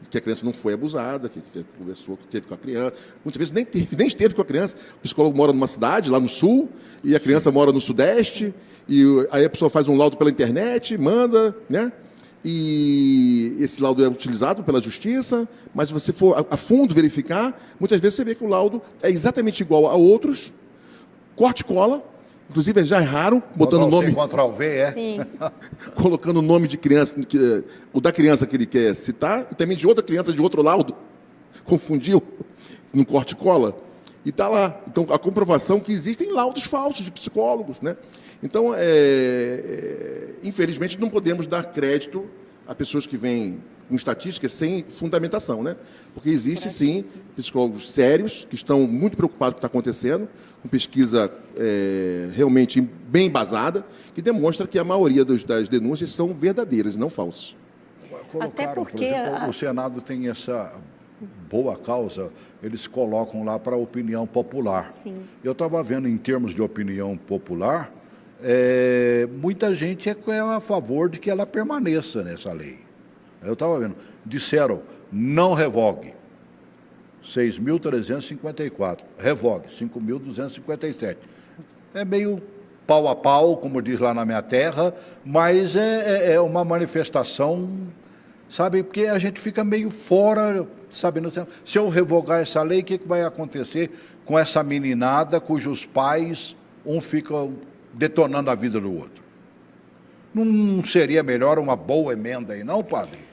que a criança não foi abusada, que conversou, que teve com a criança. Muitas vezes nem esteve com a criança. O psicólogo mora numa cidade, lá no sul, e a criança mora no sudeste, e aí a pessoa faz um laudo pela internet, manda, né? E esse laudo é utilizado pela justiça, mas se você for a fundo verificar, muitas vezes você vê que o laudo é exatamente igual a outros, corte e cola, Inclusive, já erraram, botando o nome... Ctrl-V, é? Sim. Colocando o nome de criança, o da criança que ele quer citar, e também de outra criança de outro laudo. Confundiu no corte e cola. E está lá. Então, a comprovação que existem laudos falsos de psicólogos, né? Então, infelizmente, não podemos dar crédito a pessoas que vêm com estatísticas sem fundamentação, né? Porque existe, sim, psicólogos sérios que estão muito preocupados com o que está acontecendo, com pesquisa realmente bem embasada, que demonstra que a maioria das denúncias são verdadeiras e não falsas. Até porque, por exemplo, o Senado tem essa boa causa, eles colocam lá para a opinião popular. Sim. Eu estava vendo, em termos de opinião popular, muita gente é a favor de que ela permaneça nessa lei. Eu estava vendo, disseram, não revogue, 6.354, revogue, 5.257. É meio pau a pau, como diz lá na minha terra, mas é uma manifestação, sabe, porque a gente fica meio fora, sabendo, se eu revogar essa lei, o que vai acontecer com essa meninada cujos pais, um fica detonando a vida do outro? Não seria melhor uma boa emenda aí, não, padre?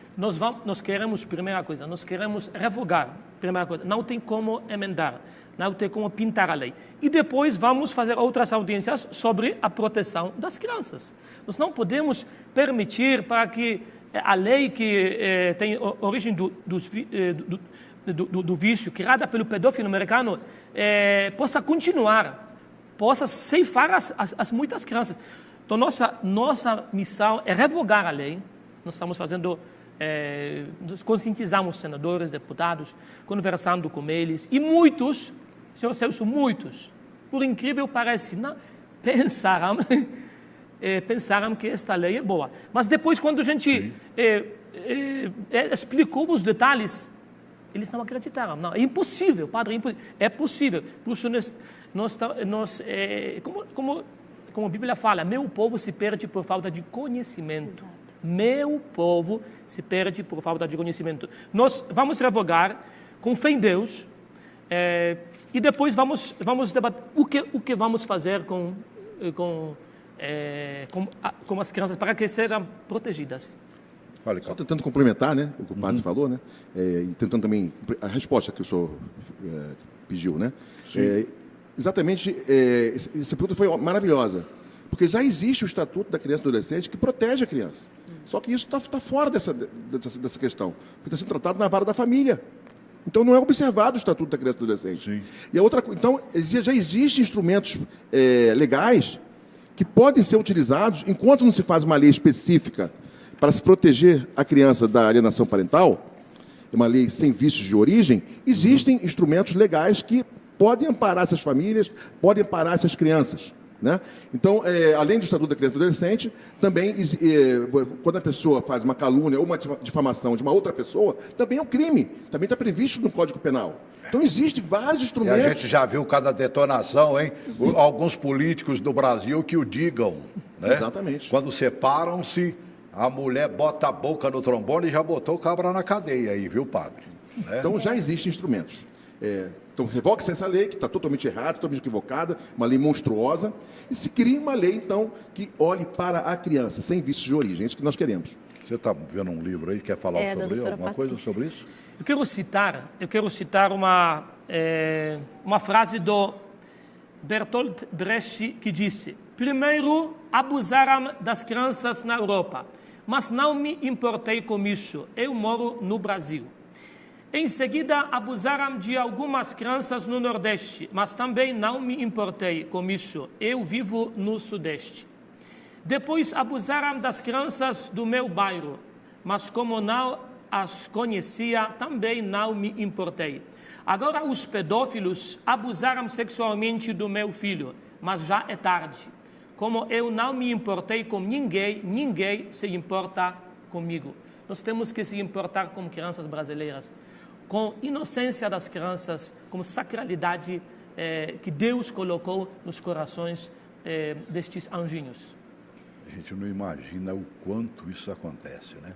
Nós queremos, primeira coisa, nós queremos revogar, primeira coisa, não tem como emendar, não tem como pintar a lei. E depois vamos fazer outras audiências sobre a proteção das crianças. Nós não podemos permitir para que a lei que tem origem do vício, criada pelo pedófilo americano, possa continuar, possa ceifar as muitas crianças. Então, nossa missão é revogar a lei. Nós estamos fazendo... nós conscientizamos senadores, deputados, conversando com eles, e muitos, senhor Celso, muitos, por incrível que pareça, não, pensaram que esta lei é boa. Mas depois, quando a gente explicou os detalhes, eles não acreditaram. Não, é impossível, padre, é impossível. É possível. Por isso, como a Bíblia fala, meu povo se perde por falta de conhecimento. Exato. Meu povo se perde por falta de conhecimento. Nós vamos revogar com fé em Deus e depois vamos debater o que vamos fazer com as crianças para que sejam protegidas. Olha, só tentando complementar, né, o que o padre falou, né, e tentando também a resposta que o senhor pediu, né? Exatamente, essa pergunta foi maravilhosa, porque já existe o Estatuto da Criança e do Adolescente que protege a criança. Só que isso está fora dessa questão, porque está sendo tratado na vara da família. Então, não é observado o Estatuto da Criança e do Adolescente. Sim. E a outra, então, já existem instrumentos legais que podem ser utilizados, enquanto não se faz uma lei específica para se proteger a criança da alienação parental, uma lei sem vícios de origem, existem instrumentos legais que podem amparar essas famílias, podem amparar essas crianças. Né? Então, além do Estatuto da Criança e do Adolescente, também, quando a pessoa faz uma calúnia ou uma difamação de uma outra pessoa, também é um crime, também está previsto no Código Penal. Então, existem vários instrumentos. E a gente já viu cada detonação, hein? Sim. Alguns políticos do Brasil que o digam. Né? Exatamente. Quando separam-se, a mulher bota a boca no trombone e já botou o cabra na cadeia aí, viu, padre? Né? Então, já existem instrumentos. Então, revogue-se essa lei, que está totalmente errada, totalmente equivocada, uma lei monstruosa, e se cria uma lei, então, que olhe para a criança, sem vícios de origem. É isso que nós queremos. Você está vendo um livro aí, quer falar sobre isso? Alguma coisa sobre isso? Eu quero citar uma frase do Bertolt Brecht, que disse: primeiro, abusaram das crianças na Europa, mas não me importei com isso. Eu moro no Brasil. Em seguida, abusaram de algumas crianças no Nordeste, mas também não me importei com isso. Eu vivo no Sudeste. Depois, abusaram das crianças do meu bairro, mas como não as conhecia, também não me importei. Agora, os pedófilos abusaram sexualmente do meu filho, mas já é tarde. Como eu não me importei com ninguém, ninguém se importa comigo. Nós temos que se importar com crianças brasileiras, com inocência das crianças, com sacralidade que Deus colocou nos corações destes anjinhos. A gente não imagina o quanto isso acontece, né?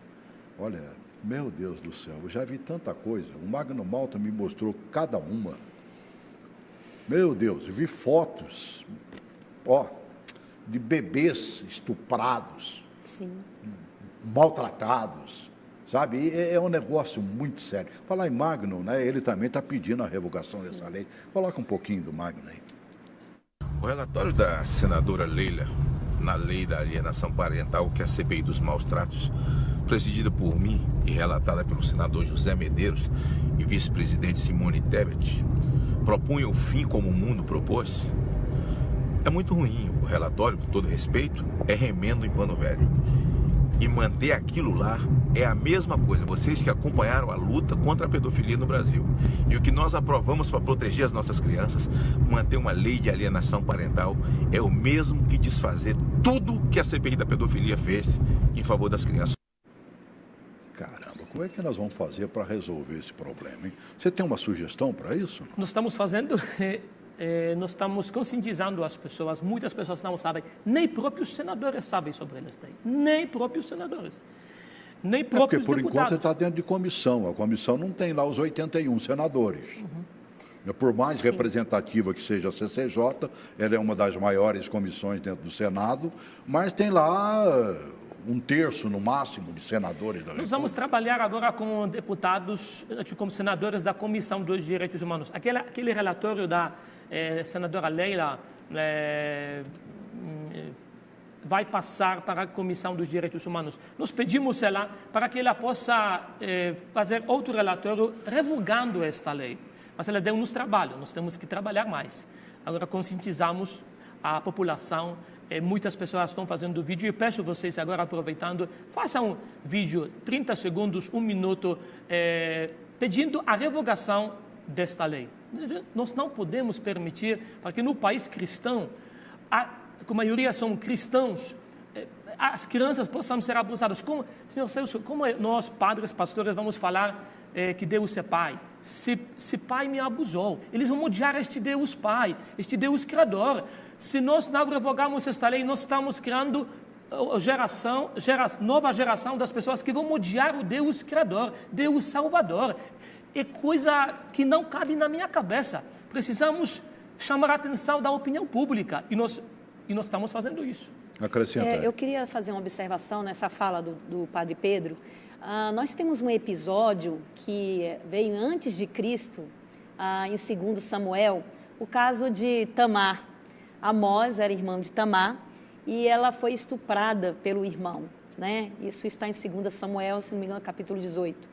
Olha, meu Deus do céu, eu já vi tanta coisa. O Magno Malta me mostrou cada uma. Meu Deus, eu vi fotos. Ó, de bebês estuprados, Sim. maltratados, sabe? É um negócio muito sério. Falar em Magno, né? Ele também está pedindo a revogação dessa lei. Coloca um pouquinho do Magno aí. O relatório da senadora Leila na lei da alienação parental, que é a CPI dos maus tratos, presidida por mim e relatada pelo senador José Medeiros e vice-presidente Simone Tebet, propunha o fim como o mundo propôs. É muito ruim. O relatório, com todo respeito, é remendo em pano velho. E manter aquilo lá é a mesma coisa. Vocês que acompanharam a luta contra a pedofilia no Brasil. E o que nós aprovamos para proteger as nossas crianças, manter uma lei de alienação parental, é o mesmo que desfazer tudo que a CPI da pedofilia fez em favor das crianças. Caramba, como é que nós vamos fazer para resolver esse problema, hein? Você tem uma sugestão para isso? Não? Nós estamos fazendo... nós estamos conscientizando as pessoas, muitas pessoas não sabem, nem próprios senadores sabem sobre eles, nem próprios senadores, nem próprios porque, por deputados. enquanto, está dentro de comissão, a comissão não tem lá os 81 senadores. Por mais representativa que seja a CCJ, ela é uma das maiores comissões dentro do Senado, mas tem lá 1/3, no máximo, de senadores da República. Nós vamos trabalhar agora com deputados, como senadores da Comissão dos Direitos Humanos. Aquele relatório da senadora Leila vai passar para a Comissão dos Direitos Humanos. Nós pedimos ela para que ela possa fazer outro relatório revogando esta lei. Mas ela deu-nos trabalho, nós temos que trabalhar mais. Agora conscientizamos a população. Muitas pessoas estão fazendo vídeo e peço vocês agora, aproveitando, façam um vídeo, 30 segundos, 1 minuto, pedindo a revogação desta lei. Nós não podemos permitir, porque no país cristão, a maioria são cristãos, as crianças possam ser abusadas. Senhor Celso, como nós, padres, pastores, vamos falar que Deus é Pai? Se Pai me abusou, eles vão odiar este Deus Pai, este Deus Criador. Se nós não revogarmos esta lei, nós estamos criando nova geração das pessoas que vão odiar o Deus Criador, Deus Salvador. É coisa que não cabe na minha cabeça. Precisamos chamar a atenção da opinião pública e nós estamos fazendo isso. Acrescenta. Eu queria fazer uma observação nessa fala do Padre Pedro. Nós temos um episódio que veio antes de Cristo, em 2 Samuel, o caso de Tamar. Amós era irmã de Tamar e ela foi estuprada pelo irmão, né? Isso está em 2 Samuel, se não me engano, capítulo 18.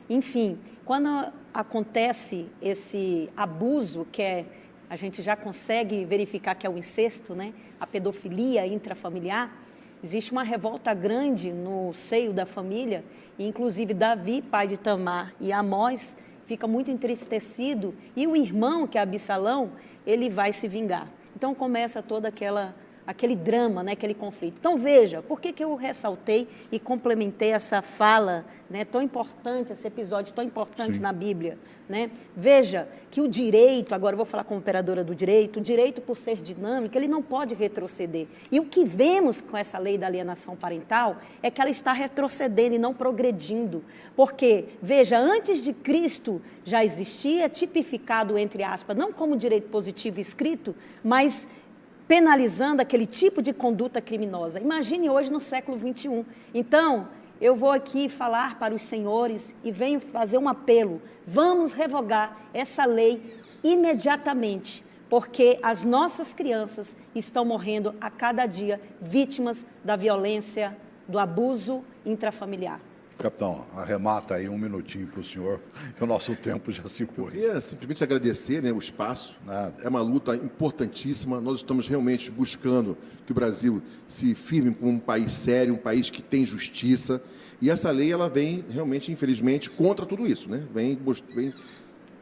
Enfim, quando acontece esse abuso, a gente já consegue verificar que é o incesto, né? A pedofilia intrafamiliar, existe uma revolta grande no seio da família, e inclusive Davi, pai de Tamar, e Amós, fica muito entristecido, e o irmão, que é Absalão, ele vai se vingar. Então começa todo aquele drama, né, aquele conflito. Então veja, por que eu ressaltei e complementei essa fala, né, tão importante, esse episódio tão importante na Bíblia, né? Veja que o direito, agora eu vou falar como operadora do direito, o direito, por ser dinâmico, ele não pode retroceder. E o que vemos com essa lei da alienação parental é que ela está retrocedendo e não progredindo. Porque, veja, antes de Cristo já existia tipificado, entre aspas, não como direito positivo escrito, mas penalizando aquele tipo de conduta criminosa. Imagine hoje no século XXI. Então, eu vou aqui falar para os senhores e venho fazer um apelo. Vamos revogar essa lei imediatamente, porque as nossas crianças estão morrendo a cada dia vítimas da violência, do abuso intrafamiliar. Capitão, arremata aí 1 minutinho para o senhor, que o nosso tempo já se foi. Eu queria simplesmente agradecer, né, o espaço. É uma luta importantíssima. Nós estamos realmente buscando que o Brasil se firme como um país sério, um país que tem justiça. E essa lei, ela vem realmente, infelizmente, contra tudo isso, né? Vem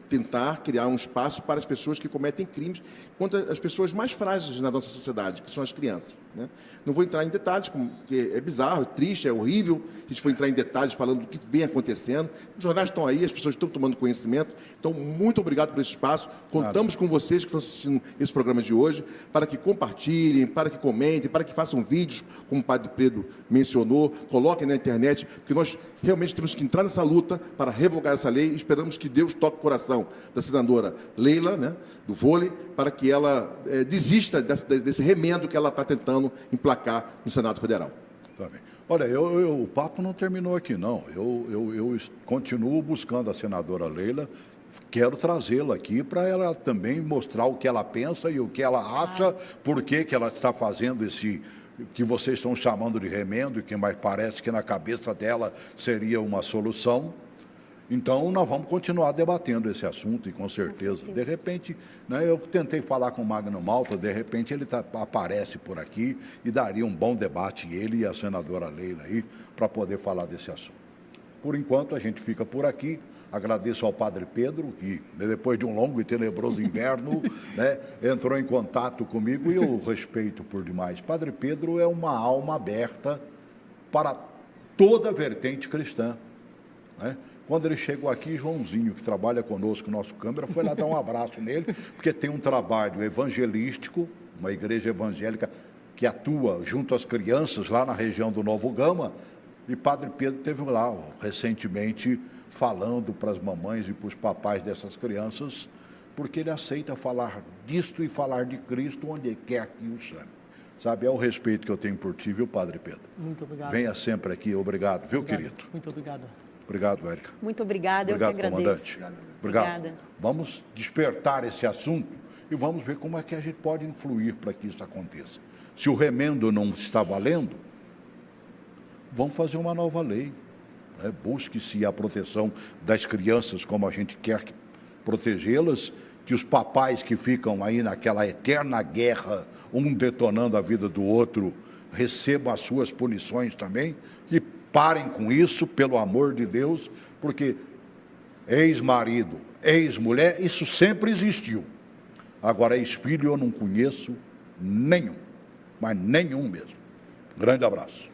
tentar criar um espaço para as pessoas que cometem crimes contra as pessoas mais frágeis na nossa sociedade, que são as crianças, né? Não vou entrar em detalhes, porque é bizarro, é triste, é horrível, se a gente for entrar em detalhes falando do que vem acontecendo. Os jornais estão aí, as pessoas estão tomando conhecimento. Então, muito obrigado por esse espaço. Contamos com vocês que estão assistindo esse programa de hoje, para que compartilhem, para que comentem, para que façam vídeos, como o Padre Pedro mencionou, coloquem na internet, porque nós realmente temos que entrar nessa luta para revogar essa lei e esperamos que Deus toque o coração pressão da senadora Leila, né, do vôlei, para que ela desista desse remendo que ela está tentando emplacar no Senado Federal. Tá bem. Olha, o papo não terminou aqui, não. Eu continuo buscando a senadora Leila, quero trazê-la aqui para ela também mostrar o que ela pensa e o que ela acha, por que ela está fazendo esse que vocês estão chamando de remendo, que mais parece que na cabeça dela seria uma solução. Então, nós vamos continuar debatendo esse assunto e com certeza. De repente, né, eu tentei falar com o Magno Malta, de repente ele aparece por aqui e daria um bom debate, ele e a senadora Leila aí, para poder falar desse assunto. Por enquanto, a gente fica por aqui. Agradeço ao Padre Pedro, que depois de um longo e tenebroso inverno, né, entrou em contato comigo e eu respeito por demais. Padre Pedro é uma alma aberta para toda a vertente cristã, né? Quando ele chegou aqui, Joãozinho, que trabalha conosco, nosso câmera, foi lá dar um abraço nele, porque tem um trabalho evangelístico, uma igreja evangélica que atua junto às crianças lá na região do Novo Gama, e Padre Pedro esteve lá recentemente falando para as mamães e para os papais dessas crianças, porque ele aceita falar disto e falar de Cristo onde quer que o chame. Sabe, é o respeito que eu tenho por ti, viu, Padre Pedro? Muito obrigado. Venha sempre aqui, obrigado, viu, Obrigado. querido? Muito obrigado. Obrigado, Érica. Muito obrigada, Obrigado, eu que agradeço. comandante. Obrigado. Obrigada. Vamos despertar esse assunto e vamos ver como é que a gente pode influir para que isso aconteça. Se o remendo não está valendo, vamos fazer uma nova lei. Né? Busque-se a proteção das crianças como a gente quer protegê-las, que os papais que ficam aí naquela eterna guerra, um detonando a vida do outro, recebam as suas punições também e parem com isso, pelo amor de Deus, porque ex-marido, ex-mulher, isso sempre existiu. Agora, ex-filho eu não conheço nenhum, mas nenhum mesmo. Grande abraço.